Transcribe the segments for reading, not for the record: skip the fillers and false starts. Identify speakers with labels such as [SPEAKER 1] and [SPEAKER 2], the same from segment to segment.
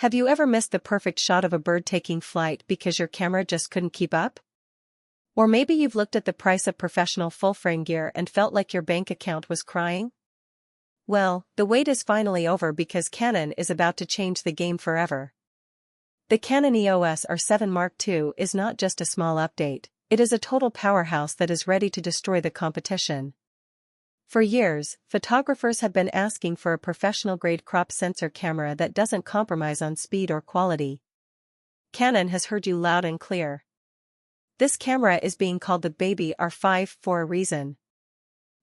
[SPEAKER 1] Have you ever missed the perfect shot of a bird taking flight because your camera just couldn't keep up? Or maybe you've looked at the price of professional full-frame gear and felt like your bank account was crying? Well, the wait is finally over because Canon is about to change the game forever. The Canon EOS R7 Mark II is not just a small update, it is a total powerhouse that is ready to destroy the competition. For years, photographers have been asking for a professional-grade crop sensor camera that doesn't compromise on speed or quality. Canon has heard you loud and clear. This camera is being called the Baby R5 for a reason.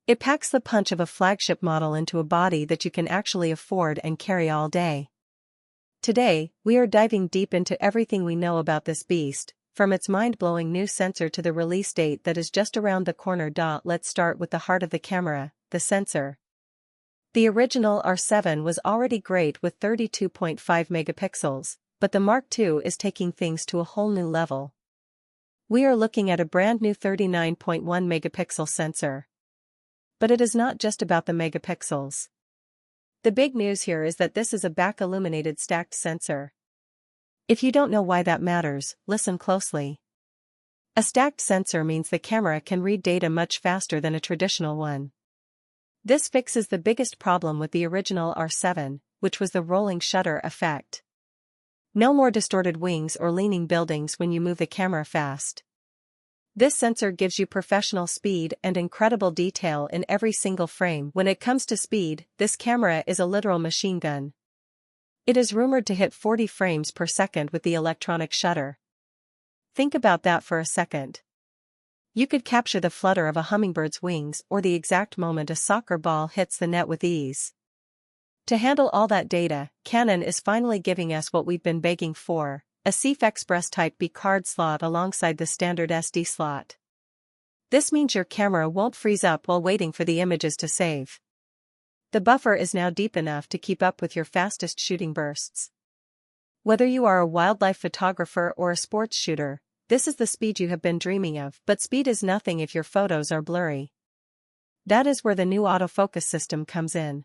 [SPEAKER 1] It packs the punch of a flagship model into a body that you can actually afford and carry all day. Today, we are diving deep into everything we know about this beast, from its mind-blowing new sensor to the release date that is just around the corner. Let's start with the heart of the camera, the sensor. The original R7 was already great with 32.5 megapixels, but the Mark II is taking things to a whole new level. We are looking at a brand new 39.1 megapixel sensor. But it is not just about the megapixels. The big news here is that this is a back-illuminated stacked sensor. If you don't know why that matters, listen closely. A stacked sensor means the camera can read data much faster than a traditional one. This fixes the biggest problem with the original R7, which was the rolling shutter effect. No more distorted wings or leaning buildings when you move the camera fast. This sensor gives you professional speed and incredible detail in every single frame. When it comes to speed, this camera is a literal machine gun. It is rumored to hit 40 frames per second with the electronic shutter. Think about that for a second. You could capture the flutter of a hummingbird's wings or the exact moment a soccer ball hits the net with ease. To handle all that data, Canon is finally giving us what we've been begging for. A CF Express Type B card slot alongside the standard SD slot. This means your camera won't freeze up while waiting for the images to save. The buffer is now deep enough to keep up with your fastest shooting bursts. Whether you are a wildlife photographer or a sports shooter, this is the speed you have been dreaming of. But speed is nothing if your photos are blurry. That is where the new autofocus system comes in.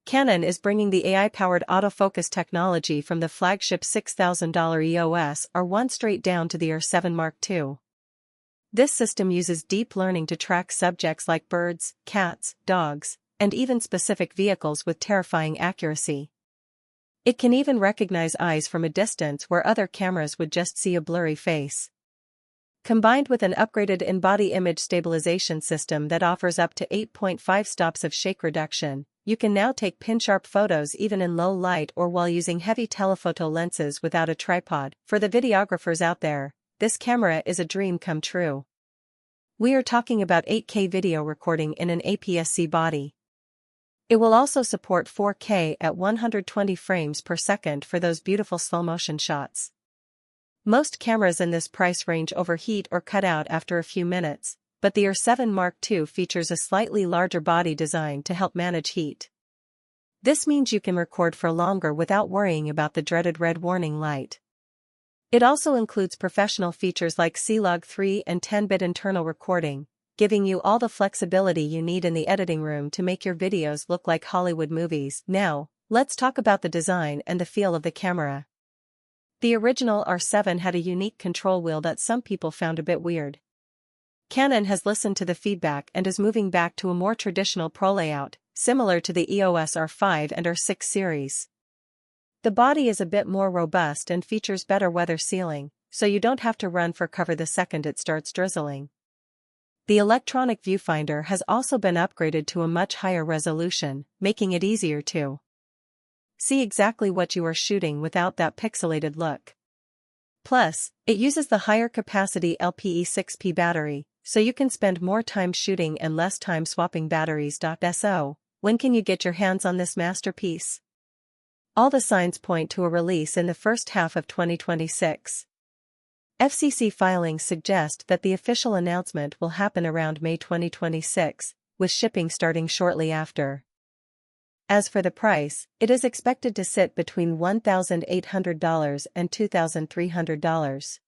[SPEAKER 1] Canon is bringing the AI-powered autofocus technology from the flagship $6,000 EOS R1 straight down to the R7 Mark II. This system uses deep learning to track subjects like birds, cats, dogs, and even specific vehicles with terrifying accuracy. It can even recognize eyes from a distance where other cameras would just see a blurry face. Combined with an upgraded in-body image stabilization system that offers up to 8.5 stops of shake reduction, you can now take pin-sharp photos even in low light or while using heavy telephoto lenses without a tripod. For the videographers out there, this camera is a dream come true. We are talking about 8K video recording in an APS-C body. It will also support 4K at 120 frames per second for those beautiful slow-motion shots. Most cameras in this price range overheat or cut out after a few minutes, but the R7 Mark II features a slightly larger body design to help manage heat. This means you can record for longer without worrying about the dreaded red warning light. It also includes professional features like C-Log 3 and 10-bit internal recording, giving you all the flexibility you need in the editing room to make your videos look like Hollywood movies. Now, let's talk about the design and the feel of the camera. The original R7 had a unique control wheel that some people found a bit weird. Canon has listened to the feedback and is moving back to a more traditional Pro layout, similar to the EOS R5 and R6 series. The body is a bit more robust and features better weather sealing, so you don't have to run for cover the second it starts drizzling. The electronic viewfinder has also been upgraded to a much higher resolution, making it easier to see exactly what you are shooting without that pixelated look. Plus, it uses the higher capacity LPE6P battery, so you can spend more time shooting and less time swapping batteries. So, when can you get your hands on this masterpiece? All the signs point to a release in the first half of 2026. FCC filings suggest that the official announcement will happen around May 2026, with shipping starting shortly after. As for the price, it is expected to sit between $1,800 and $2,300.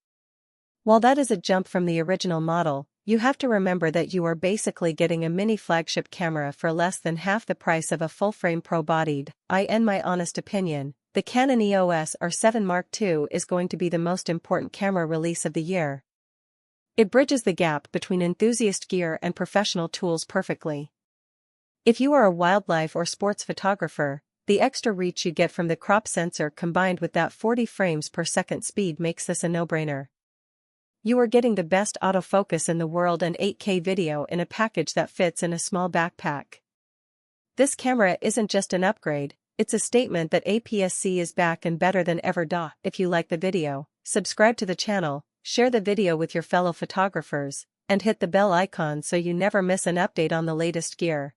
[SPEAKER 1] While that is a jump from the original model, you have to remember that you are basically getting a mini flagship camera for less than half the price of a full-frame pro-bodied. In my honest opinion, The Canon EOS R7 Mark II is going to be the most important camera release of the year. It bridges the gap between enthusiast gear and professional tools perfectly. If you are a wildlife or sports photographer, the extra reach you get from the crop sensor combined with that 40 frames per second speed makes this a no-brainer. You are getting the best autofocus in the world and 8K video in a package that fits in a small backpack. This camera isn't just an upgrade, it's a statement that APS-C is back and better than ever. If you like the video, subscribe to the channel, share the video with your fellow photographers, and hit the bell icon so you never miss an update on the latest gear.